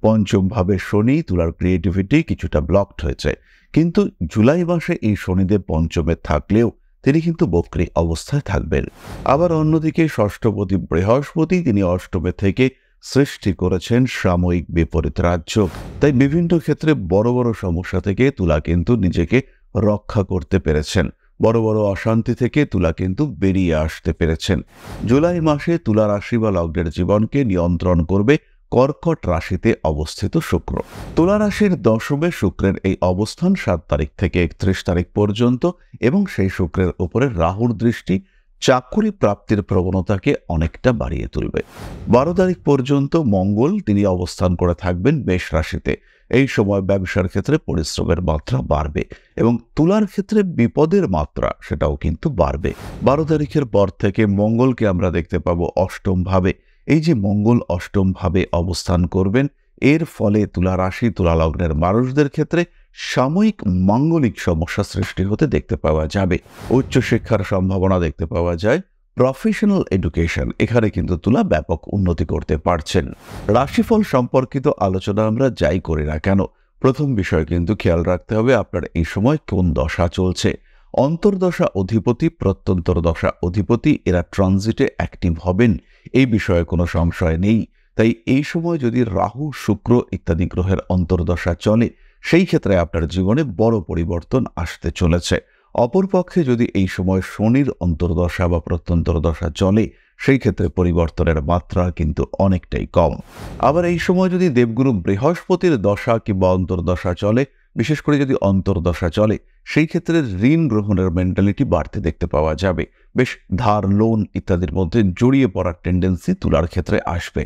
পঞ্চম ভাবে শনি, তুলার ক্রিয়েটিভিটি কিছুটা ব্লকড হয়েছে। কিন্তু জুলাই মাসে এই শনিদেব পঞ্চমে থাকলেও তিনি কিন্তু বক্রী অবস্থায় থাকবেন। আবার অন্যদিকে ষষ্ঠপতি বৃহস্পতি তিনি অষ্টমে থেকে সৃষ্টি করেছেন সাময়িক বিপরীত রাজযোগ। তাই বিভিন্ন ক্ষেত্রে বড় বড় সমস্যা থেকে তুলা কিন্তু নিজেকে রক্ষা করতে পেরেছেন। বড় বড় অশান্তি থেকে তুলা কিন্তু বেরিয়ে আসতে পেরেছেন। জুলাই মাসে তুলা রাশি বা লগ্নের জীবনকে নিয়ন্ত্রণ করবে কর্কট রাশিতে অবস্থিত শুক্র। তুলা রাশির দশমে শুক্রের এই অবস্থান 7 তারিখ থেকে 31 তারিখ পর্যন্ত এবং সেই শুক্রের উপরে রাহুর দৃষ্টি চাকুরি প্রাপ্তির প্রবণতাকে অনেকটা বাড়িয়ে তুলবে। 12 তারিখ পর্যন্ত মঙ্গল তিনি অবস্থান করে থাকবেন মেষ রাশিতে। এই সময় ব্যবসার ক্ষেত্রে পরিশ্রমের মাত্রা বাড়বে এবং তুলার ক্ষেত্রে বিপদের মাত্রা সেটাও কিন্তু বাড়বে। 12 তারিখের পর থেকে মঙ্গলকে আমরা দেখতে পাবো অষ্টম ভাবে। এই যে মঙ্গল অষ্টম ভাবে অবস্থান করবেন, এর ফলে তুলা রাশি তুলা লগ্নের মানুষদের ক্ষেত্রে সাময়িক মাঙ্গলিক সমস্যা সৃষ্টি হতে দেখতে পাওয়া যাবে। উচ্চশিক্ষার সম্ভাবনা দেখতে পাওয়া যায়। প্রফেশনাল এডুকেশন, এখানে কিন্তু তুলা ব্যাপক উন্নতি করতে পারছেন। রাশিফল সম্পর্কিত আলোচনা আমরা যাই করি না কেন, প্রথম বিষয় কিন্তু খেয়াল রাখতে হবে আপনার এই সময় কোন দশা চলছে। অন্তর্দশা অধিপতি, প্রত্যন্তর দশা অধিপতি এরা ট্রানজিটে অ্যাক্টিভ হবেন, এই বিষয়ে কোনো সংশয় নেই। তাই এই সময় যদি রাহু, শুক্র ইত্যাদি গ্রহের অন্তর্দশা চলে, সেই ক্ষেত্রে আপনার জীবনে বড় পরিবর্তন আসতে চলেছে। অপরপক্ষে যদি এই সময় শনির অন্তর্দশা বা প্রত্যন্তর দশা চলে, সেই ক্ষেত্রে পরিবর্তনের মাত্রা কিন্তু অনেকটাই কম। আবার এই সময় যদি দেবগুরু বৃহস্পতির দশা কিংবা অন্তর্দশা চলে, বিশেষ করে যদি অন্তর্দশা চলে, সেই ক্ষেত্রে ঋণ গ্রহণের মেন্টালিটি বাড়তে দেখতে পাওয়া যাবে। বেশ ধার, লোন ইত্যাদির মধ্যে জড়িয়ে পড়ার টেন্ডেন্সি তুলার ক্ষেত্রে আসবে।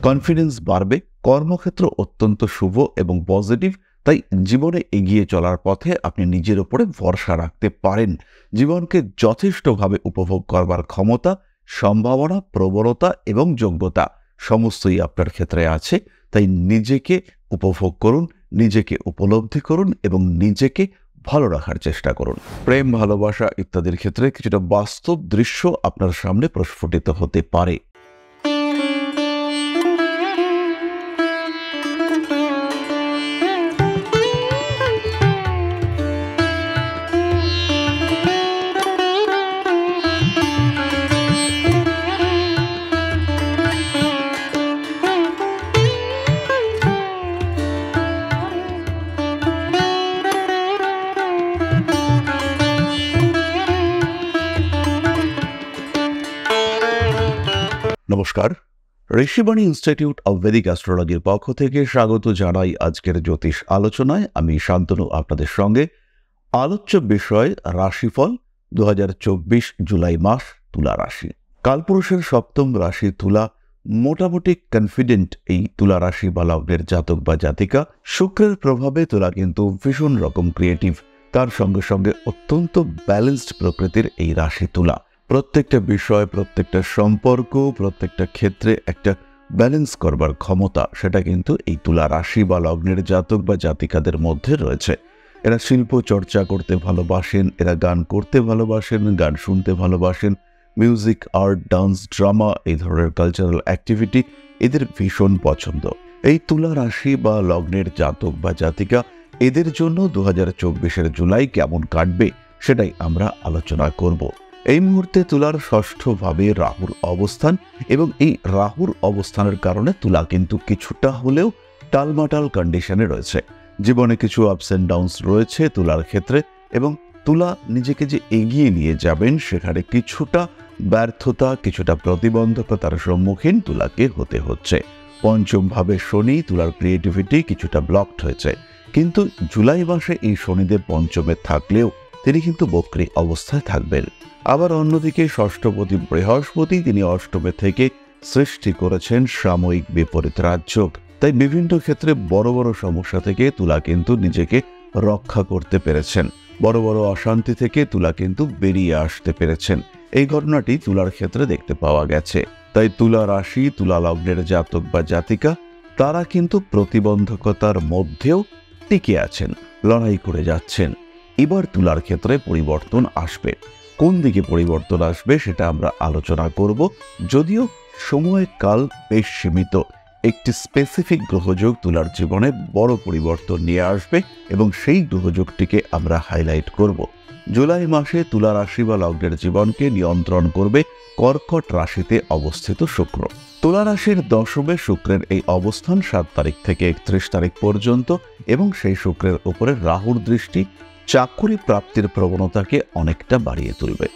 কনফিডেন্স বাড়বে, কর্মক্ষেত্র অত্যন্ত শুভ এবং পজিটিভ। তাই জীবনে এগিয়ে চলার পথে আপনি নিজের উপরে ভরসা রাখতে পারেন। জীবনকে যথেষ্টভাবে উপভোগ করবার ক্ষমতা, সম্ভাবনা, প্রবণতা এবং যোগ্যতা সমস্তই আপনার ক্ষেত্রে আছে। তাই নিজেকে উপভোগ করুন, নিজেকে উপলব্ধি করুন এবং নিজেকে ভালো রাখার চেষ্টা করুন। প্রেম, ভালোবাসা ইত্যাদির ক্ষেত্রে কিছুটা বাস্তব দৃশ্য আপনার সামনে প্রস্ফুটিত হতে পারে। নমস্কার, ঋষিবাণী ইনস্টিটিউট অব ভেদিক অ্যাস্ট্রোলজির পক্ষ থেকে স্বাগত জানাই আজকের জ্যোতিষ আলোচনায়। আমি শান্তনু আপনাদের সঙ্গে। আলোচ্য বিষয় রাশিফল 2024 জুলাই মাস, তুলা রাশি। কালপুরুষের সপ্তম রাশি তুলা। মোটামুটি কনফিডেন্ট এই তুলা রাশি বা লগ্নের জাতক বা জাতিকা। শুক্রের প্রভাবে তুলা কিন্তু ভীষণ রকম ক্রিয়েটিভ, তার সঙ্গে সঙ্গে অত্যন্ত ব্যালেন্সড প্রকৃতির এই রাশি তুলা। প্রত্যেকটা বিষয়, প্রত্যেকটা সম্পর্ক, প্রত্যেকটা ক্ষেত্রে একটা ব্যালেন্স করবার ক্ষমতা সেটা কিন্তু এই তুলা রাশি বা লগ্নের জাতক বা জাতিকাদের মধ্যে রয়েছে। এরা শিল্প চর্চা করতে ভালোবাসেন, এরা গান করতে ভালোবাসেন, গান শুনতে ভালোবাসেন, মিউজিক, আর্ট, ডান্স, ড্রামা এই ধরনের কালচারাল অ্যাক্টিভিটি এদের ভীষণ পছন্দ। এই তুলা রাশি বা লগ্নের জাতক বা জাতিকা এদের জন্য 2024 জুলাই কেমন কাটবে সেটাই আমরা আলোচনা করব। এই মুহূর্তে তুলার ষষ্ঠ ভাবে রাহুর অবস্থান এবং এই রাহুর অবস্থানের কারণে তুলা কিন্তু কিছুটা হলেও টালমাটাল কন্ডিশনে রয়েছে। জীবনে কিছু আপস অ্যান্ড ডাউনস রয়েছে তুলার ক্ষেত্রে এবং তুলা নিজেকে যে এগিয়ে নিয়ে যাবেন সেখানে কিছুটা ব্যর্থতা, কিছুটা প্রতিবন্ধকতার সম্মুখীন তুলাকে হতে হচ্ছে। পঞ্চম ভাবে শনি, তুলার ক্রিয়েটিভিটি কিছুটা ব্লকড হয়েছে। কিন্তু জুলাই মাসে এই শনিদেব পঞ্চমে থাকলেও তিনি কিন্তু বক্রী অবস্থায় থাকবেন। আবার অন্যদিকে ষষ্ঠপতি বৃহস্পতি তিনি অষ্টমে থেকে সৃষ্টি করেছেন সাময়িক বিপরীত রাজযোগ। তাই বিভিন্ন ক্ষেত্রে বড় বড় সমস্যা থেকে তুলা কিন্তু নিজেকে রক্ষা করতে পেরেছেন। বড় বড় অশান্তি থেকে তুলা কিন্তু বেরিয়ে আসতে পেরেছেন। এই ঘটনাটি তুলার ক্ষেত্রে দেখতে পাওয়া গেছে। তাই তুলা রাশি, তুলা লগ্নের জাতক বা জাতিকা তারা কিন্তু প্রতিবন্ধকতার মধ্যেও টিকে আছেন, লড়াই করে যাচ্ছেন। এবার তুলার ক্ষেত্রে পরিবর্তন আসবে। কোন দিকে পরিবর্তন আসবে সেটা আমরা আলোচনা করব। যদিও সময়কাল বেশ সীমিত, একটি স্পেসিফিক গ্রহযোগ তুলার জীবনে বড় পরিবর্তন নিয়ে আসবে এবং সেই গ্রহযোগটিকে আমরা হাইলাইট করব। জুলাই মাসে তুলা রাশি বা লগ্নের জীবনকে নিয়ন্ত্রণ করবে কর্কট রাশিতে অবস্থিত শুক্র। তুলা রাশির দশমে শুক্রের এই অবস্থান 7 তারিখ থেকে 31 তারিখ পর্যন্ত এবং সেই শুক্রের উপরে রাহুর দৃষ্টি চাকরি প্রাপ্তির প্রবণতাকে অনেকটা বাড়িয়ে তুলবে।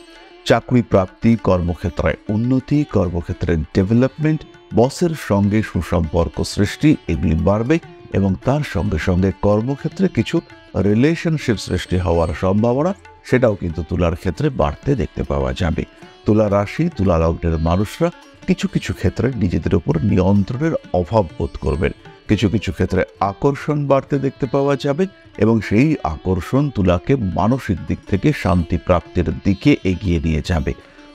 চাকরি প্রাপ্তি, কর্মক্ষেত্রে উন্নতি, কর্মক্ষেত্রে ডেভেলপমেন্ট, বসের সঙ্গে সুসম্পর্ক সৃষ্টি এগুলি বাড়বে এবং তার সঙ্গে সঙ্গে কর্মক্ষেত্রে কিছু রিলেশনশিপ সৃষ্টি হওয়ার সম্ভাবনা সেটাও কিন্তু তুলার ক্ষেত্রে বাড়তে দেখতে পাওয়া যাবে। তুলা রাশি, তুলা লগ্নের মানুষরা কিছু কিছু ক্ষেত্রে নিজেদের উপর নিয়ন্ত্রণের অভাব বোধ করবেন। কিছু কিছু ক্ষেত্রে আকর্ষণ বাড়তে দেখতে পাওয়া যাবে এবং সেই আকর্ষণ তুলাকে মানসিক দিক থেকে শান্তি প্রাপ্তির দিকে এগিয়ে নিয়ে যাবে।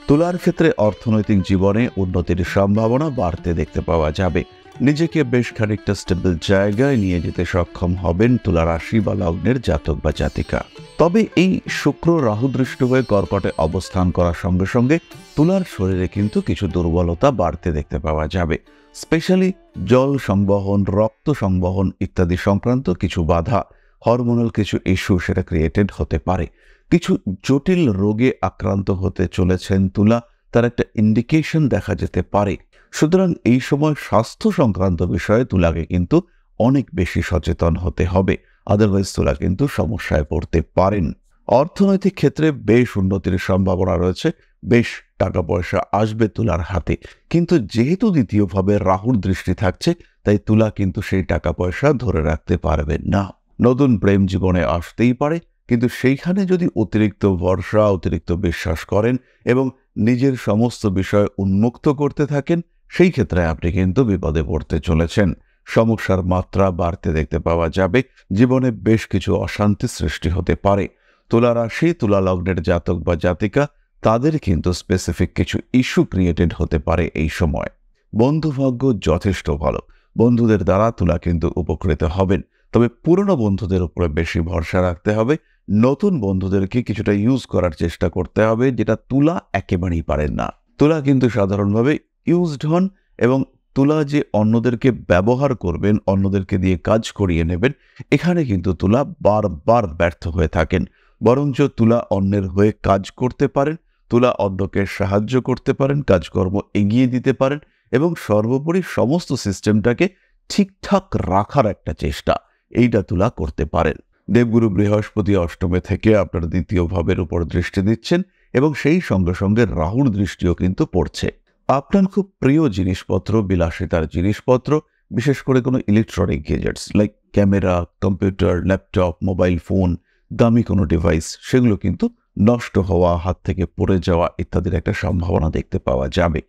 তুলার ক্ষেত্রে অর্থনৈতিক জীবনে উন্নতির সম্ভাবনা বাড়তে দেখতে পাওয়া যাবে। নিজেকে বেশ খানিকটা স্টেবল জায়গায় নিয়ে যেতে সক্ষম হবেন তুলা রাশি বা লগ্নের জাতক বা জাতিকা। তবে এই শুক্র রাহু দৃষ্ট হয়ে কর্কটে অবস্থান করার সঙ্গে সঙ্গে তুলার শরীরে কিন্তু কিছু দুর্বলতা বাড়তে দেখতে পাওয়া যাবে। স্পেশালি জল সংবহন, রক্ত সংবহন ইত্যাদি সংক্রান্ত কিছু বাধা, হরমোনাল কিছু ইস্যু সেটা ক্রিয়েটেড হতে পারে। কিছু জটিল রোগে আক্রান্ত হতে চলেছেন তুলা, তার একটা ইন্ডিকেশন দেখা যেতে পারে। সুতরাং এই সময় স্বাস্থ্য সংক্রান্ত বিষয়ে তুলাকে কিন্তু অনেক বেশি সচেতন হতে হবে, আদারওয়াইজ তুলা কিন্তু সমস্যায় পড়তে পারেন। অর্থনৈতিক ক্ষেত্রে বেশ উন্নতির সম্ভাবনা রয়েছে, বেশ টাকা পয়সা আসবে তুলার হাতে, কিন্তু যেহেতু দ্বিতীয়ভাবে রাহুর দৃষ্টি থাকছে তাই তুলা কিন্তু সেই টাকা পয়সা ধরে রাখতে পারবেন না। নতুন প্রেম জীবনে আসতেই পারে, কিন্তু সেইখানে যদি অতিরিক্ত ভরসা, অতিরিক্ত বিশ্বাস করেন এবং নিজের সমস্ত বিষয় উন্মুক্ত করতে থাকেন, সেই ক্ষেত্রে আপনি কিন্তু বিপদে পড়তে চলেছেন। সমস্যার মাত্রা বাড়তে দেখতে পাওয়া যাবে, জীবনে বেশ কিছু অশান্তি সৃষ্টি হতে পারে। তুলা রাশি, তুলা লগ্নের জাতক বা জাতিকা তাদের কিন্তু স্পেসিফিক কিছু ইস্যু ক্রিয়েটেড হতে পারে এই সময়। বন্ধুভাগ্য যথেষ্ট ভালো, বন্ধুদের দ্বারা তুলা কিন্তু উপকৃত হবেন, তবে পুরনো বন্ধুদের উপরে বেশি ভরসা রাখতে হবে। নতুন বন্ধুদেরকে কিছুটা ইউজ করার চেষ্টা করতে হবে, যেটা তুলা একেবারেই পারেন না। তুলা কিন্তু সাধারণভাবে ইউজড হন এবং তুলা যে অন্যদেরকে ব্যবহার করবেন, অন্যদেরকে দিয়ে কাজ করিয়ে নেবেন, এখানে কিন্তু তুলা বারবার ব্যর্থ হয়ে থাকেন। বরঞ্চ তুলা অন্যের হয়ে কাজ করতে পারেন, তুলা অন্যকে সাহায্য করতে পারেন, কাজকর্ম এগিয়ে দিতে পারেন এবং সর্বোপরি সমস্ত সিস্টেমটাকে ঠিকঠাক রাখার একটা চেষ্টা এইটা তুলা করতে পারেন। দেবগুরু বৃহস্পতি অষ্টমে থেকে আপনার দ্বিতীয় ভাবের উপর দৃষ্টি দিচ্ছেন এবং সেই সঙ্গে সঙ্গে রাহুর দৃষ্টিও কিন্তু পড়ছে। আপনার খুব প্রিয় জিনিসপত্র, বিলাসিতার জিনিসপত্র, বিশেষ করে কোনো electronic gadgets like camera, computer, laptop, mobile phone, দামি কোনো ডিভাইস, সেগুলো কিন্তু নষ্ট হওয়া, হাত থেকে পড়ে যাওয়া ইত্যাদির একটা সম্ভাবনা দেখতে পাওয়া যাবে।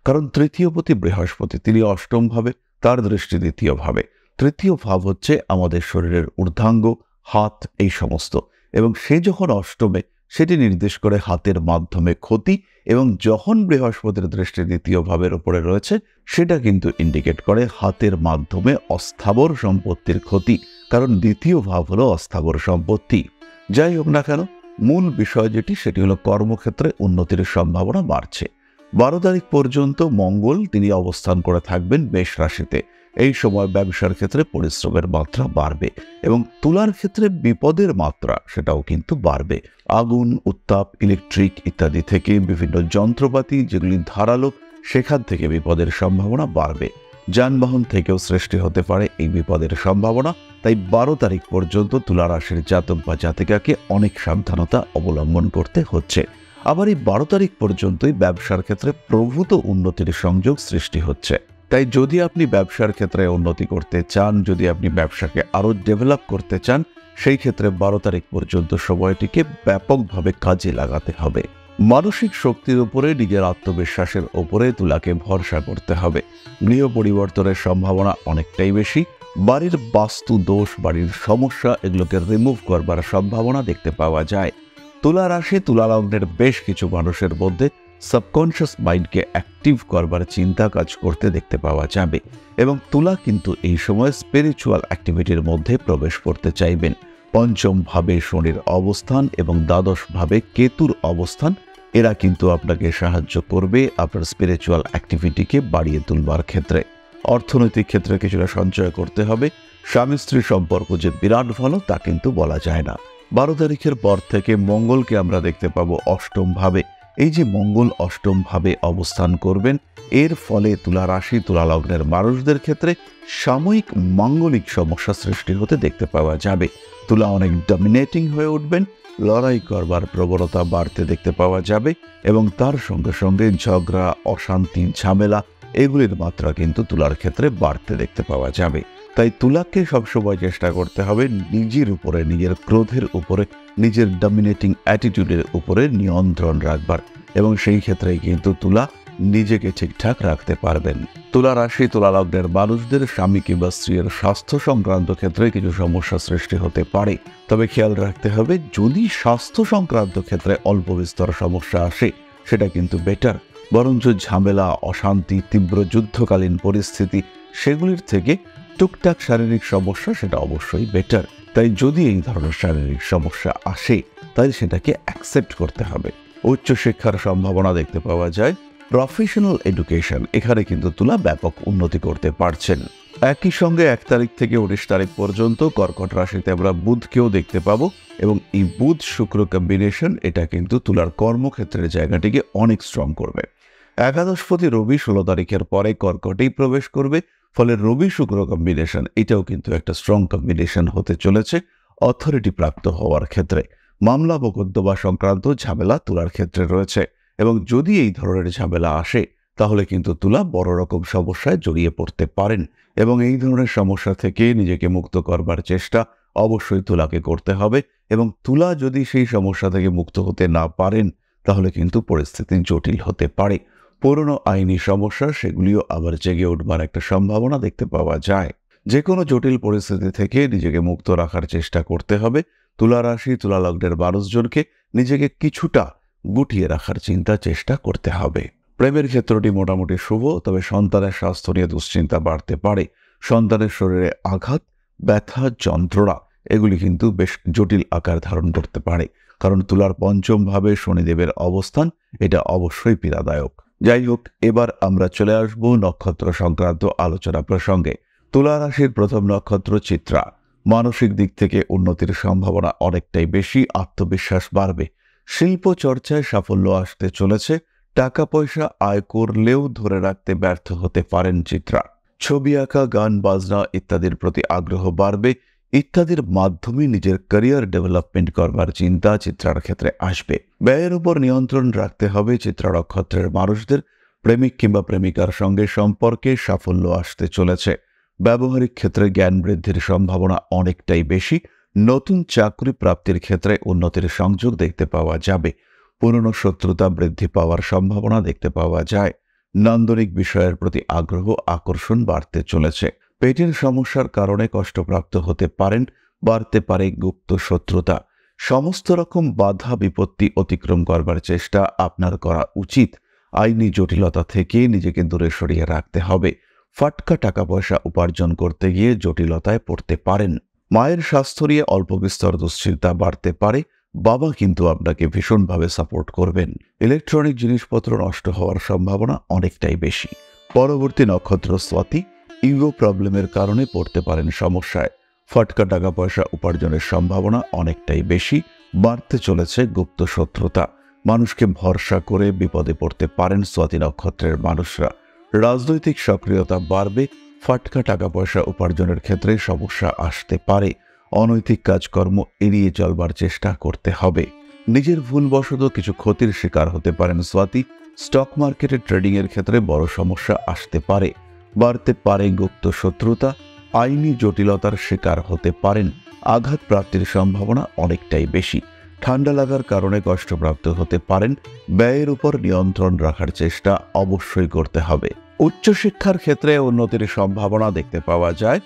কারণ তৃতীয়পতি বৃহস্পতি, তিনি অষ্টম ভাবে, তার দৃষ্টি দ্বিতীয় ভাবে। তৃতীয় ভাব হচ্ছে আমাদের শরীরের ঊর্ধ্বাঙ্গ, হাত, এই সমস্ত, এবং সে যখন অষ্টমে সেটি নির্দেশ করে হাতের মাধ্যমে ক্ষতি, এবং যখন বৃহস্পতির দৃষ্টি দ্বিতীয় ভাবের উপরে রয়েছে সেটা কিন্তু ইন্ডিকেট করে হাতের মাধ্যমে অস্থাবর সম্পত্তির ক্ষতি, কারণ দ্বিতীয় ভাব হলো অস্থাবর সম্পত্তি। যাই হোক না কেন, মূল বিষয় যেটি সেটি হলো কর্মক্ষেত্রে উন্নতির সম্ভাবনা বাড়ছে। 12 তারিখ পর্যন্ত মঙ্গল তিনি অবস্থান করে থাকবেন মেষ রাশিতে। এই সময় ব্যবসার ক্ষেত্রে পরিশ্রমের মাত্রা বাড়বে এবং তুলার ক্ষেত্রে বিপদের মাত্রা সেটাও কিন্তু বাড়বে। আগুন, উত্তাপ, ইলেকট্রিক ইত্যাদি থেকে বিভিন্ন যন্ত্রপাতি যেগুলি ধারালো, সেখান থেকে বিপদের সম্ভাবনা বাড়বে। যানবাহন থেকেও সৃষ্টি হতে পারে এই বিপদের সম্ভাবনা। তাই 12 তারিখ পর্যন্ত তুলা রাশির জাতক বা জাতিকাকে অনেক সাবধানতা অবলম্বন করতে হচ্ছে। আবার এই 12 তারিখ পর্যন্তই ব্যবসার ক্ষেত্রে প্রভূত উন্নতির সংযোগ সৃষ্টি হচ্ছে। তাই যদি আপনি ব্যবসার ক্ষেত্রে উন্নতি করতে চান, যদি আপনি ব্যবসাকে আরও ডেভেলপ করতে চান, সেই ক্ষেত্রে 12 তারিখ পর্যন্ত সময়টিকে ব্যাপকভাবে কাজে লাগাতে হবে। মানসিক শক্তির উপরে, নিজের আত্মবিশ্বাসের উপরে তুলাকে ভরসা করতে হবে। গৃহ পরিবর্তনের সম্ভাবনা অনেকটাই বেশি। বাড়ির বাস্তু দোষ, বাড়ির সমস্যা, এগুলোকে রিমুভ করবার সম্ভাবনা দেখতে পাওয়া যায়। তুলা রাশি, তুলা লগ্নের বেশ কিছু মানুষের মধ্যে সাবকনশিয়াস মাইন্ডকে অ্যাক্টিভ করবার চিন্তা কাজ করতে দেখতে পাওয়া যাবে এবং তুলা কিন্তু এই সময় স্পিরিচুয়াল অ্যাক্টিভিটির মধ্যে প্রবেশ করতে চাইবেন। পঞ্চম ভাবে শনির অবস্থান এবং দ্বাদশ ভাবে কেতুর অবস্থান, এরা কিন্তু আপনাকে সাহায্য করবে আপনার স্পিরিচুয়াল অ্যাক্টিভিটিকে বাড়িয়ে তুলবার ক্ষেত্রে। অর্থনৈতিক ক্ষেত্রে কিছুটা সঞ্চয় করতে হবে। স্বামী স্ত্রী সম্পর্ক যে বিরাট ভালো তা কিন্তু বলা যায় না। 12 তারিখের পর থেকে মঙ্গলকে আমরা দেখতে পাবো অষ্টম ভাবে। এই যে মঙ্গল অষ্টম ভাবে অবস্থান করবেন, এর ফলে তুলা রাশি তুলা লগ্নের মানুষদের ক্ষেত্রে সাময়িক মাঙ্গলিক সমস্যা সৃষ্টি হতে দেখতে পাওয়া যাবে। তুলা অনেক ডমিনেটিং হয়ে উঠবেন, লড়াই করবার প্রবণতা বাড়তে দেখতে পাওয়া যাবে এবং তার সঙ্গে সঙ্গে ঝগড়া, অশান্তি, ঝামেলা এগুলির মাত্রা কিন্তু তুলার ক্ষেত্রে বাড়তে দেখতে পাওয়া যাবে। তাই তুলাকে সবসময় চেষ্টা করতে হবে নিজের উপরে, নিজের ক্রোধের উপরে, নিজের ডমিনেটিং অ্যাটিটিউডের উপরে নিয়ন্ত্রণ রাখবার, এবং সেই ক্ষেত্রেই কিন্তু তুলা নিজেকে ঠিকঠাক রাখতে পারবেন। তুলা রাশি তুলা লগ্নের মানুষদের স্বামী কিংবা স্ত্রীর স্বাস্থ্য সংক্রান্ত ক্ষেত্রে কিছু সমস্যা সৃষ্টি হতে পারে। তবে খেয়াল রাখতে হবে, যদি স্বাস্থ্য সংক্রান্ত ক্ষেত্রে অল্প বিস্তর সমস্যা আসে সেটা কিন্তু বেটার, বরঞ্চ ঝামেলা, অশান্তি, তীব্র যুদ্ধকালীন পরিস্থিতি সেগুলির থেকে টুকটাক শারীরিক সমস্যা সেটা অবশ্যই বেটার। তাই যদি এই ধরনের শারীরিক সমস্যা আসে তাই সেটাকে অ্যাকসেপ্ট করতে হবে। উচ্চশিক্ষার সম্ভাবনা দেখতে পাওয়া যায়। প্রফেশনাল এডুকেশন, এখানে কিন্তু তুলা ব্যাপক উন্নতি করতে পারছেন। একই সঙ্গে 1 তারিখ থেকে 19 তারিখ পর্যন্ত কর্কট রাশিতে আমরা বুধকেও দেখতে পাবো, এবং এই বুধ শুক্র কম্বিনেশন এটা কিন্তু তুলার কর্মক্ষেত্রের জায়গাটিকে অনেক স্ট্রং করবে। একাদশপতি রবি 16 তারিখের পরে কর্কটেই প্রবেশ করবে, ফলে রবি শুক্র কম্বিনেশন এটাও কিন্তু একটা স্ট্রং কম্বিনেশন হতে চলেছে অথরিটি প্রাপ্ত হওয়ার ক্ষেত্রে। মামলা মোকদ্দমা সংক্রান্ত ঝামেলা তুলার ক্ষেত্রে রয়েছে, এবং যদি এই ধরনের ঝামেলা আসে তাহলে কিন্তু তুলা বড় রকম সমস্যায় জড়িয়ে পড়তে পারেন, এবং এই ধরনের সমস্যা থেকে নিজেকে মুক্ত করবার চেষ্টা অবশ্যই তুলাকে করতে হবে। এবং তুলা যদি সেই সমস্যা থেকে মুক্ত হতে না পারেন তাহলে কিন্তু পরিস্থিতি জটিল হতে পারে। পুরনো আইনি সমস্যা সেগুলিও আবার জেগে উঠবার একটা সম্ভাবনা দেখতে পাওয়া যায়। যে কোনো জটিল পরিস্থিতি থেকে নিজেকে মুক্ত রাখার চেষ্টা করতে হবে। তুলা রাশি তুলা লগ্নের মানুষজনকে নিজেকে কিছুটা গুটিয়ে রাখার চেষ্টা করতে হবে। প্রেমের ক্ষেত্রটি মোটামুটি শুভ, তবে সন্তানের স্বাস্থ্য নিয়ে দুশ্চিন্তা বাড়তে পারে। সন্তানের শরীরে আঘাত, ব্যথা, যন্ত্রণা এগুলি কিন্তু বেশ জটিল আকার ধারণ করতে পারে, কারণ তুলার পঞ্চম ভাবে শনিদেবের অবস্থান এটা অবশ্যই পীড়াদায়ক। যাই হোক, এবার আমরা চলে আসব নক্ষত্র সংক্রান্ত আলোচনা প্রসঙ্গে। তুলা রাশির প্রথম নক্ষত্র চিত্রা। মানসিক দিক থেকে উন্নতির সম্ভাবনা অনেকটাই বেশি, আত্মবিশ্বাস বাড়বে। শিল্প চর্চায় সাফল্য আসতে চলেছে। টাকা পয়সা আয় করলেও ধরে রাখতে ব্যর্থ হতে পারেন চিত্রা। ছবি আঁকা, গান বাজনা ইত্যাদির প্রতি আগ্রহ বাড়বে। ইত্যাদির মাধ্যমে নিজের ক্যারিয়ার ডেভেলপমেন্ট করবার চিন্তা চিত্রার ক্ষেত্রে আসবে। ব্যয়ের উপর নিয়ন্ত্রণ রাখতে হবে চিত্রা নক্ষত্রের মানুষদের। প্রেমিক কিংবা প্রেমিকার সঙ্গে সম্পর্কে সাফল্য আসতে চলেছে। ব্যবহারিক ক্ষেত্রে জ্ঞান বৃদ্ধির সম্ভাবনা অনেকটাই বেশি। নতুন চাকরি প্রাপ্তির ক্ষেত্রে উন্নতির সংযোগ দেখতে পাওয়া যাবে। পুরনো শত্রুতা বৃদ্ধি পাওয়ার সম্ভাবনা দেখতে পাওয়া যায়। নান্দনিক বিষয়ের প্রতি আগ্রহ, আকর্ষণ বাড়তে চলেছে। পেটের সমস্যার কারণে কষ্টপ্রাপ্ত হতে পারেন। বাড়তে পারে গুপ্ত শত্রুতা। সমস্ত রকম বাধা বিপত্তি অতিক্রম করবার চেষ্টা আপনার করা উচিত। আইনি জটিলতা থেকে নিজেকে দূরে সরিয়ে রাখতে হবে। ফাটকা টাকা পয়সা উপার্জন করতে গিয়ে জটিলতায় পড়তে পারেন। মায়ের স্বাস্থ্য নিয়ে অল্প বিস্তর দুশ্চিন্তা বাড়তে পারে। বাবা কিন্তু আপনাকে ভীষণভাবে সাপোর্ট করবেন। ইলেকট্রনিক জিনিসপত্র নষ্ট হওয়ার সম্ভাবনা অনেকটাই বেশি। পরবর্তী নক্ষত্র স্বাতী। ইগো প্রবলেমের কারণে পড়তে পারেন সমস্যায়। ফাটকা টাকা পয়সা উপার্জনের সম্ভাবনা অনেকটাই বেশি। বাড়তে চলেছে গুপ্ত শত্রুতা। মানুষকে ভরসা করে বিপদে পড়তে পারেন স্বাতী নক্ষত্রের মানুষরা। রাজনৈতিক সক্রিয়তা বাড়বে। ফাটকা টাকা পয়সা উপার্জনের ক্ষেত্রে সমস্যা আসতে পারে। অনৈতিক কাজকর্ম এড়িয়ে চলবার চেষ্টা করতে হবে। নিজের ভুলবশত কিছু ক্ষতির শিকার হতে পারেন স্বাতী। স্টক মার্কেটে ট্রেডিং এর ক্ষেত্রে বড় সমস্যা আসতে পারে। বাড়তে পারে গুপ্ত শত্রুতা। আইনি জটিলতার শিকার হতে পারেন। আঘাত প্রাপ্তির সম্ভাবনা অনেকটাই বেশি। ঠান্ডা লাগার কারণে কষ্টপ্রাপ্ত হতে পারেন। ব্যয়ের উপর নিয়ন্ত্রণ রাখার চেষ্টা অবশ্যই করতে হবে। উচ্চশিক্ষার ক্ষেত্রে উন্নতির সম্ভাবনা দেখতে পাওয়া যায়।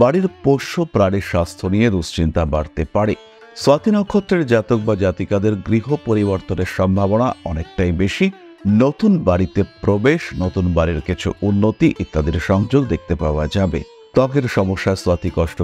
বাড়ির পোষ্য প্রাণীর স্বাস্থ্য নিয়ে দুশ্চিন্তা বাড়তে পারে। স্বাতী নক্ষত্রের জাতক বা জাতিকাদের গৃহ পরিবর্তনের সম্ভাবনা অনেকটাই বেশি। নতুন বাড়িতে প্রবেশ, নতুন বাড়ির কিছু উন্নতি ইত্যাদির সংযোগ দেখতে পাওয়া যাবে। ত্বকের সমস্যায় স্বাতী কষ্ট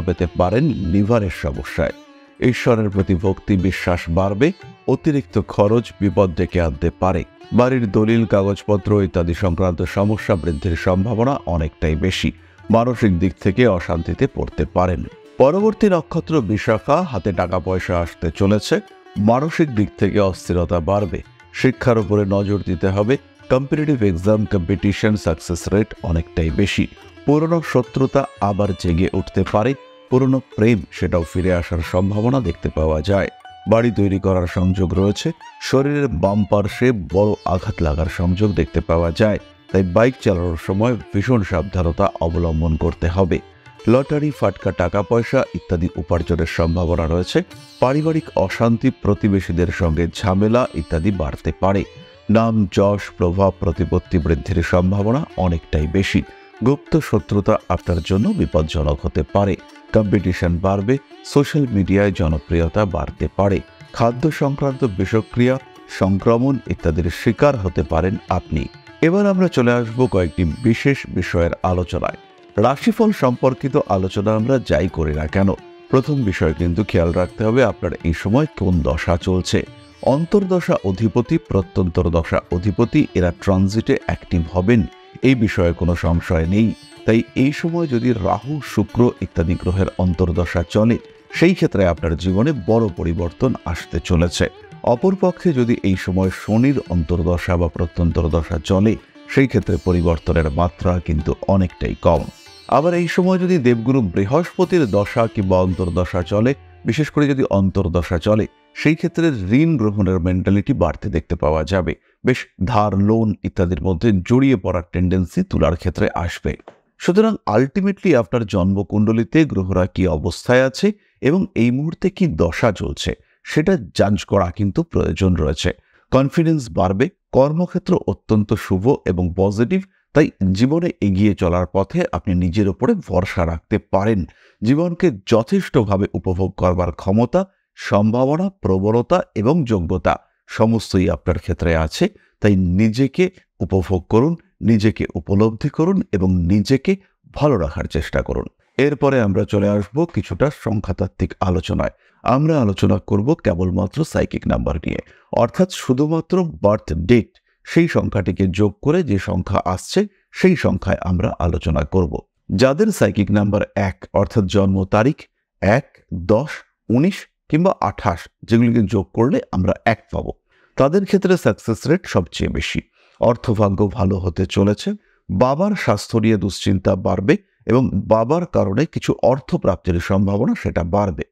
পেতে পারেন লিভারের সমস্যায়। ঈশ্বরের প্রতি ভক্তি বিশ্বাস বাড়বে। অতিরিক্ত খরচ বিপদ ডেকে আনতে পারে। বাড়ির দলিল কাগজপত্র ইত্যাদি সংক্রান্ত সমস্যা বৃদ্ধির সম্ভাবনা অনেকটাই বেশি। মানসিক দিক থেকে অশান্তিতে পড়তে পারেন। পরবর্তী নক্ষত্র বিশাখা, হাতে টাকা পয়সা আসতে চলেছে। মানসিক দিক থেকে অস্থিরতা বাড়বে। শিক্ষার উপরে নজর দিতে হবে। Competitive exam competition success rate অনেকটাই বেশি। পুরনো শত্রুতা আবার জেগে উঠতে পারে। পুরনো প্রেম সেটাও ফিরে আসার সম্ভাবনা দেখতে পাওয়া যায়। বাড়ি তৈরি করার সংযোগ রয়েছে। শরীরের বাম পার্শ্বে বড় আঘাত লাগার সংযোগ দেখতে পাওয়া যায়। তাই বাইক চালানোর সময় ভীষণ সাবধানতা অবলম্বন করতে হবে। লটারি, ফাটকা টাকা পয়সা ইত্যাদি উপার্জনের সম্ভাবনা রয়েছে। পারিবারিক অশান্তি, প্রতিবেশীদের সঙ্গে ঝামেলা ইত্যাদি বাড়তে পারে। নাম, যশ, প্রভাব, প্রতিপত্তি বৃদ্ধির সম্ভাবনা অনেকটাই বেশি। গুপ্ত শত্রুতা আপনার জন্য বিপজ্জনক হতে পারে। কম্পিটিশন বাড়বে। সোশ্যাল মিডিয়ায় জনপ্রিয়তা বাড়তে পারে। খাদ্য সংক্রান্ত বিষক্রিয়া, সংক্রমণ ইত্যাদির শিকার হতে পারেন আপনি। এবার আমরা চলে আসব কয়েকটি বিশেষ বিষয়ের আলোচনায়। রাশিফল সম্পর্কিত আলোচনা আমরা যাই করি না কেন, প্রথম বিষয় কিন্তু খেয়াল রাখতে হবে আপনার এই সময় কোন দশা চলছে। অন্তর্দশা অধিপতি, প্রত্যন্তর দশা অধিপতি এরা ট্রানজিটে অ্যাক্টিভ হবেন, এই বিষয়ে কোনো সংশয় নেই। তাই এই সময় যদি রাহু, শুক্র ইত্যাদি গ্রহের অন্তর্দশা চলে, সেই ক্ষেত্রে আপনার জীবনে বড় পরিবর্তন আসতে চলেছে। অপরপক্ষে যদি এই সময় শনির অন্তর্দশা বা প্রত্যন্তর দশা চলে, সেই ক্ষেত্রে পরিবর্তনের মাত্রা কিন্তু অনেকটাই কম। আবার এই সময় যদি দেবগুরু বৃহস্পতির দশা কিংবা অন্তর্দশা চলে, বিশেষ করে যদি অন্তর্দশা চলে, সেই ক্ষেত্রে ঋণ গ্রহণের মেন্টালিটি বাড়তে দেখতে পাওয়া যাবে। বেশ ধার, লোন ইত্যাদির মধ্যে জড়িয়ে পড়ার টেন্ডেন্সি তুলার ক্ষেত্রে আসবে। সুতরাং আলটিমেটলি আপনার জন্মকুণ্ডলিতে গ্রহরা কি অবস্থায় আছে এবং এই মুহূর্তে কি দশা চলছে সেটা জাজ করা কিন্তু প্রয়োজন রয়েছে। কনফিডেন্স বাড়বে। কর্মক্ষেত্র অত্যন্ত শুভ এবং পজিটিভ। তাই জীবনে এগিয়ে চলার পথে আপনি নিজের উপরে ভরসা রাখতে পারেন। জীবনকে যথেষ্টভাবে উপভোগ করবার ক্ষমতা, সম্ভাবনা, প্রবণতা এবং যোগ্যতা সমস্তই আপনার ক্ষেত্রে আছে। তাই নিজেকে উপভোগ করুন, নিজেকে উপলব্ধি করুন এবং নিজেকে ভালো রাখার চেষ্টা করুন। এরপরে আমরা চলে আসব কিছুটা সংখ্যাতাত্ত্বিক আলোচনায়। আমরা আলোচনা করব কেবলমাত্র সাইকিক নাম্বার নিয়ে, অর্থাৎ শুধুমাত্র বার্থ ডেট, সেই সংখ্যাটিকে যোগ করে যে সংখ্যা আসছে সেই সংখ্যায় আমরা আলোচনা করব। যাদের সাইকিক নাম্বার 1 অর্থাৎ জন্ম তারিখ 1, 10, 19 কিংবা 28, যেগুলিকে যোগ করলে আমরা 1 পাবো, তাদের ক্ষেত্রে সাকসেস রেট সবচেয়ে বেশি। অর্থভাগ্য ভালো হতে চলেছে। বাবার স্বাস্থ্য নিয়ে দুশ্চিন্তা বাড়বে এবং বাবার কারণে কিছু অর্থ প্রাপ্তির সম্ভাবনা সেটা বাড়বে।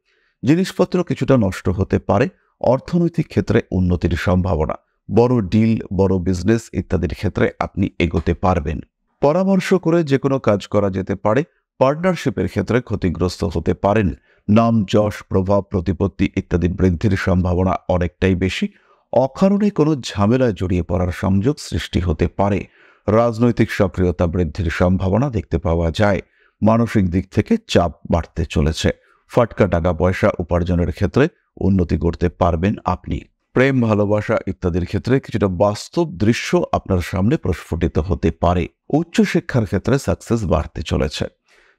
জিনিসপত্র কিছুটা নষ্ট হতে পারে। অর্থনৈতিক ক্ষেত্রে উন্নতির সম্ভাবনা। বড় ডিল, বড় বিজনেস ইত্যাদির ক্ষেত্রে আপনি এগোতে পারবেন। পরামর্শ করে যে কোনো কাজ করা যেতে পারে। পার্টনারশিপের ক্ষেত্রে ক্ষতিগ্রস্ত হতে পারেন। নাম, যশ, প্রভাব, প্রতিপত্তি ইত্যাদি বৃদ্ধির সম্ভাবনা অনেকটাই বেশি। অকারণে কোনো ঝামেলায় জড়িয়ে পড়ার সংযোগ সৃষ্টি হতে পারে। রাজনৈতিক সক্রিয়তা বৃদ্ধির সম্ভাবনা দেখতে পাওয়া যায়। মানসিক দিক থেকে চাপ বাড়তে চলেছে। ফাটকা টাকা পয়সা উপার্জনের ক্ষেত্রে উন্নতি করতে পারবেন আপনি। প্রেম, ভালোবাসা ইত্যাদির ক্ষেত্রে কিছুটা বাস্তব দৃশ্য আপনার সামনে প্রস্ফুটিত হতে পারে। উচ্চশিক্ষার ক্ষেত্রে সাকসেস বাড়তে চলেছে।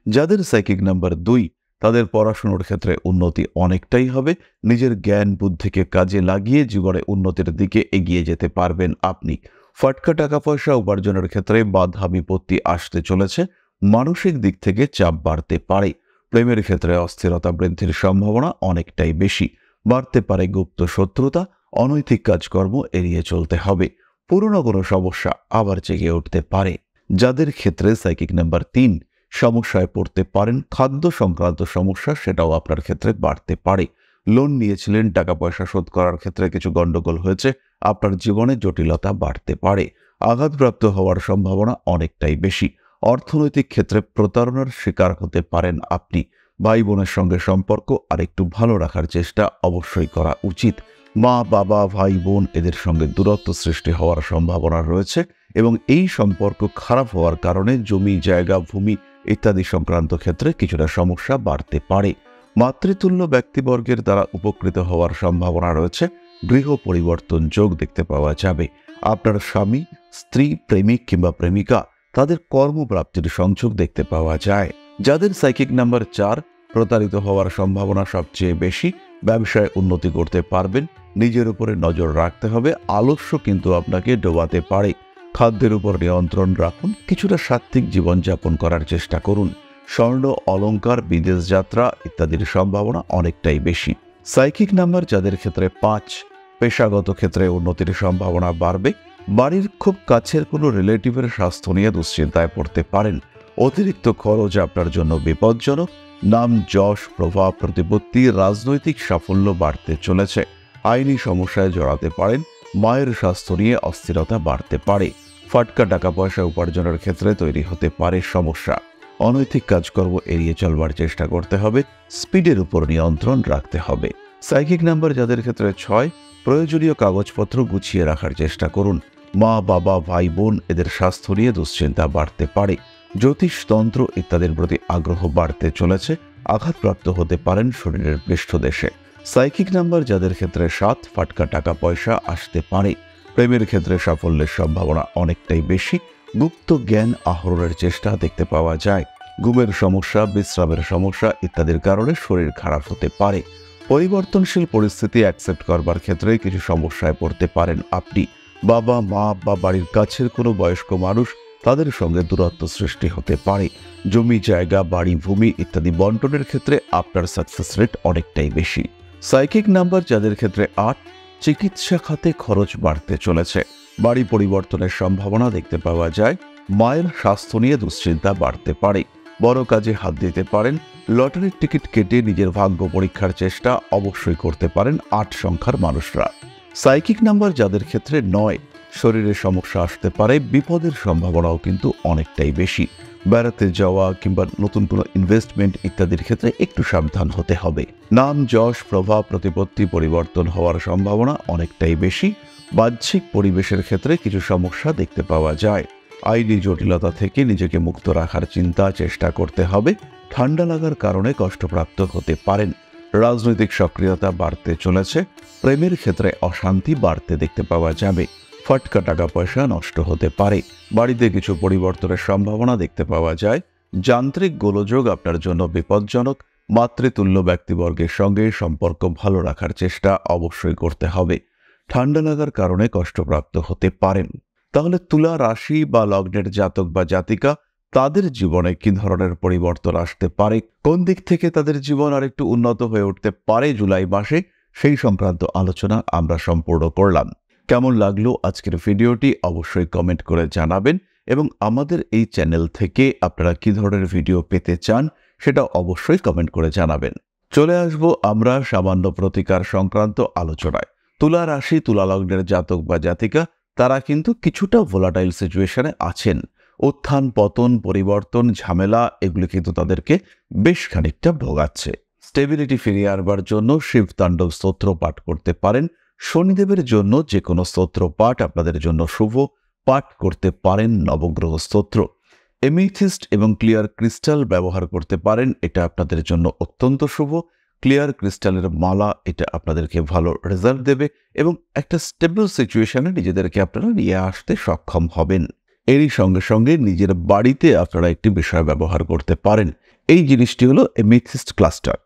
যাদের সাইকিক নাম্বার 2, তাদের পড়াশোনার ক্ষেত্রে উন্নতি অনেকটাই হবে। নিজের জ্ঞান বুদ্ধিকে কাজে লাগিয়ে জীবনে উন্নতির দিকে এগিয়ে যেতে পারবেন আপনি। ফাটকা টাকা পয়সা উপার্জনের ক্ষেত্রে বাধা বিপত্তি আসতে চলেছে। মানসিক দিক থেকে চাপ বাড়তে পারে। প্রেমের ক্ষেত্রে অস্থিরতা বৃদ্ধির সম্ভাবনা অনেকটাই বেশি। বাড়তে পারে গুপ্ত শত্রুতা। অনৈতিক কাজকর্ম এড়িয়ে চলতে হবে। পুরনো কোনো সমস্যা আবার জেগে উঠতে পারে। যাদের ক্ষেত্রে সাইকিক নাম্বার 3, সমস্যায় পড়তে পারেন। খাদ্য সংক্রান্ত সমস্যা সেটাও আপনার ক্ষেত্রে বাড়তে পারে। লোন নিয়েছিলেন, টাকা পয়সা শোধ করার ক্ষেত্রে কিছু গন্ডগোল হয়েছে। আপনার জীবনে জটিলতা বাড়তে পারে। আঘাতপ্রাপ্ত হওয়ার সম্ভাবনা অনেকটাই বেশি। অর্থনৈতিক ক্ষেত্রে প্রতারণার শিকার হতে পারেন আপনি। ভাই বোনের সঙ্গে সম্পর্ক আর একটু ভালো রাখার চেষ্টা অবশ্যই করা উচিত। মা, বাবা, ভাই বোন এদের সঙ্গে দূরত্ব সৃষ্টি হওয়ার সম্ভাবনা রয়েছে এবং এই সম্পর্ক খারাপ হওয়ার কারণে জমি, জায়গা, ভূমি ইত্যাদি সংক্রান্ত ক্ষেত্রে কিছুটা সমস্যা বাড়তে পারে। মাতৃতুল্য ব্যক্তিবর্গের দ্বারা উপকৃত হওয়ার সম্ভাবনা রয়েছে। গৃহ পরিবর্তন যোগ দেখতে পাওয়া যাবে। আপনার স্বামী, স্ত্রী, প্রেমিক কিংবা প্রেমিকা তাদের কর্মপ্রাপ্তির সংযোগ দেখতে পাওয়া যায়। যাদের সাইকিক নাম্বার 4, প্রতারিত হওয়ার সম্ভাবনা সবচেয়ে বেশি। ব্যবসায় উন্নতি করতে পারবেন। নিজের উপরে নজর রাখতে হবে, আলস্য কিন্তু আপনাকে ডোবাতে পারে। খাদ্যের উপর নিয়ন্ত্রণ রাখুন, কিছুটা সাত্ত্বিক জীবনযাপন করার চেষ্টা করুন। স্বর্ণ অলংকার, বিদেশ যাত্রা ইত্যাদির সম্ভাবনা অনেকটাই বেশি। সাইকিক নাম্বার যাদের ক্ষেত্রে 5, পেশাগত ক্ষেত্রে উন্নতির সম্ভাবনা বাড়বে। বাড়ির খুব কাছের কোনো রিলেটিভের স্বাস্থ্য নিয়ে দুশ্চিন্তায় পড়তে পারেন। অতিরিক্ত খরচ আপনার জন্য বিপজ্জনক। নাম, যশ, প্রভাব, প্রতিপত্তি, রাজনৈতিক সাফল্য বাড়তে চলেছে। আইনি সমস্যায় জড়াতে পারেন। মায়ের স্বাস্থ্য নিয়ে অস্থিরতা বাড়তে পারে। ফাটকা টাকা পয়সা উপার্জনের ক্ষেত্রে তৈরি হতে পারে সমস্যা। অনৈতিক কাজকর্ম এড়িয়ে চলবার চেষ্টা করতে হবে। স্পিডের উপর নিয়ন্ত্রণ রাখতে হবে। সাইকিক নাম্বার যাদের ক্ষেত্রে 6, প্রয়োজনীয় কাগজপত্র গুছিয়ে রাখার চেষ্টা করুন। মা, বাবা, ভাই, বোন এদের স্বাস্থ্য নিয়ে দুশ্চিন্তা বাড়তে পারে। জ্যোতিষতন্ত্র ইত্যাদির প্রতি আগ্রহ বাড়তে চলেছে। আঘাতপ্রাপ্ত হতে পারেন শরীরের পৃষ্ঠদেশে। সাইকিক নাম্বার যাদের ক্ষেত্রে 7, ফাটকা টাকা পয়সা আসতে পারে। প্রেমের ক্ষেত্রে সাফল্যের সম্ভাবনা অনেকটাই বেশি। গুপ্ত জ্ঞান আহরণের চেষ্টা দেখতে পাওয়া যায়। ঘুমের সমস্যা, বিশ্রামের সমস্যা ইত্যাদির কারণে শরীর খারাপ হতে পারে। পরিবর্তনশীল পরিস্থিতি অ্যাকসেপ্ট করবার ক্ষেত্রে কিছু সমস্যায় পড়তে পারেন আপনি। বাবা, মা বা বাড়ির কাছের কোনো বয়স্ক মানুষ, তাদের সঙ্গে দূরত্ব সৃষ্টি হতে পারে। জমি জায়গা, বাড়ি, ভূমি ইত্যাদি বন্টনের ক্ষেত্রে আপনার সাকসেস রেট অনেকটাই বেশি। সাইকিক নাম্বার যাদের ক্ষেত্রে 8, চিকিৎসা খাতে খরচ বাড়তে চলেছে। বাড়ি পরিবর্তনের সম্ভাবনা দেখতে পাওয়া যায়। মায়ের স্বাস্থ্য নিয়ে দুশ্চিন্তা বাড়তে পারে। বড় কাজে হাত দিতে পারেন। লটারির টিকিট কেটে নিজের ভাগ্য পরীক্ষার চেষ্টা অবশ্যই করতে পারেন 8 সংখ্যার মানুষরা। সাইকিক নাম্বার যাদের ক্ষেত্রে 9, শরীরে সমস্যা আসতে পারে। বিপদের সম্ভাবনাও কিন্তু অনেকটাই বেশি। বেড়াতে যাওয়া কিংবা নতুন কোনো ইনভেস্টমেন্ট ইত্যাদির ক্ষেত্রে একটু সাবধান হতে হবে। নাম, যশ, প্রভাব, প্রতিপত্তি পরিবর্তন হওয়ার সম্ভাবনা অনেকটাই বেশি। বাহ্যিক পরিবেশের ক্ষেত্রে কিছু সমস্যা দেখতে পাওয়া যায়। আইনি জটিলতা থেকে নিজেকে মুক্ত রাখার চেষ্টা করতে হবে। ঠান্ডা লাগার কারণে কষ্টপ্রাপ্ত হতে পারেন। রাজনৈতিক সক্রিয়তা বাড়তে চলেছে। প্রেমের ক্ষেত্রে অশান্তি বাড়তে দেখতে পাওয়া যাবে। ফাটকা টাকা পয়সা নষ্ট হতে পারে। বাড়িতে কিছু পরিবর্তনের সম্ভাবনা দেখতে পাওয়া যায়। যান্ত্রিক গোলযোগ আপনার জন্য বিপজ্জনক। মাতৃতুল্য ব্যক্তিবর্গের সঙ্গে সম্পর্ক ভালো রাখার চেষ্টা অবশ্যই করতে হবে। ঠান্ডা লাগার কারণে কষ্টপ্রাপ্ত হতে পারেন। তাহলে তুলা রাশি বা লগ্নের জাতক বা জাতিকা, তাদের জীবনে কি ধরনের পরিবর্তন আসতে পারে, কোন দিক থেকে তাদের জীবন আরেকটু উন্নত হয়ে উঠতে পারে জুলাই মাসে, সেই সংক্রান্ত আলোচনা আমরা সম্পূর্ণ করলাম। কেমন লাগলো আজকের ভিডিওটি অবশ্যই কমেন্ট করে জানাবেন এবং আমাদের এই চ্যানেল থেকে আপনারা কি ধরনের ভিডিও পেতে চান সেটা অবশ্যই কমেন্ট করে জানাবেন। চলে আসব আমরা সামান্য প্রতিকার সংক্রান্ত আলোচনায়। তুলা রাশি, তুলা লগ্নের জাতক বা জাতিকা, তারা কিন্তু কিছুটা ভোলাটাইল সিচুয়েশনে আছেন। উত্থান, পতন, পরিবর্তন, ঝামেলা এগুলো কিন্তু তাদেরকে বেশ খানিকটা ভোগাচ্ছে। স্টেবিলিটি ফিরিয়ে আনবার জন্য শিব তাণ্ডব স্তোত্র পাঠ করতে পারেন। শনিদেবের জন্য যে কোনো স্তোত্র পাঠ আপনাদের জন্য শুভ। পাঠ করতে পারেন নবগ্রহ স্তোত্র। এমিথিস্ট এবং ক্লিয়ার ক্রিস্টাল ব্যবহার করতে পারেন, এটা আপনাদের জন্য অত্যন্ত শুভ। ক্লিয়ার ক্রিস্টালের মালা, এটা আপনাদেরকে ভালো রেজাল্ট দেবে এবং একটা স্টেবল সিচুয়েশনে নিজেদেরকে আপনারা নিয়ে আসতে সক্ষম হবেন। এরই সঙ্গে সঙ্গে নিজের বাড়িতে আপনারা একটি বিষয় ব্যবহার করতে পারেন। এই জিনিসটি হলো এমিথিস্ট ক্লাস্টার।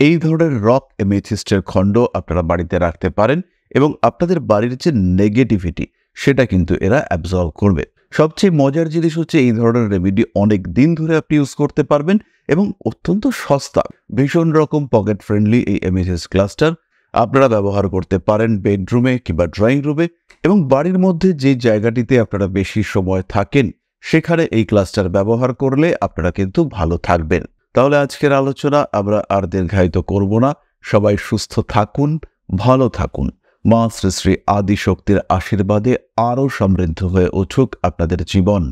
এই ধরনের রক এমিথিস্টের খণ্ড আপনারা বাড়িতে রাখতে পারেন এবং আপনাদের বাড়ির যে নেগেটিভিটি সেটা কিন্তু এরা অ্যাবজর্ব করবে। সবচেয়ে মজার জিনিস হচ্ছে এই ধরনের রেমেডি অনেক দিন ধরে আপনি ইউজ করতে পারবেন এবং অত্যন্ত সস্তা। ভীষণ রকম পকেট ফ্রেন্ডলি এই এমিথিস্ট ক্লাস্টার আপনারা ব্যবহার করতে পারেন বেডরুমে কিংবা ড্রয়িং রুমে এবং বাড়ির মধ্যে যে জায়গাটিতে আপনারা বেশি সময় থাকেন সেখানে এই ক্লাস্টার ব্যবহার করলে আপনারা কিন্তু ভালো থাকবেন। তাহলে আজকের আলোচনা আমরা আর দীর্ঘায়িত করব না। সবাই সুস্থ থাকুন, ভালো থাকুন। মা শ্রী শ্রী আদি শক্তির আশীর্বাদে আরও সমৃদ্ধ হয়ে উঠুক আপনাদের জীবন।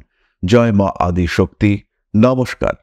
জয় মা আদি শক্তি। নমস্কার।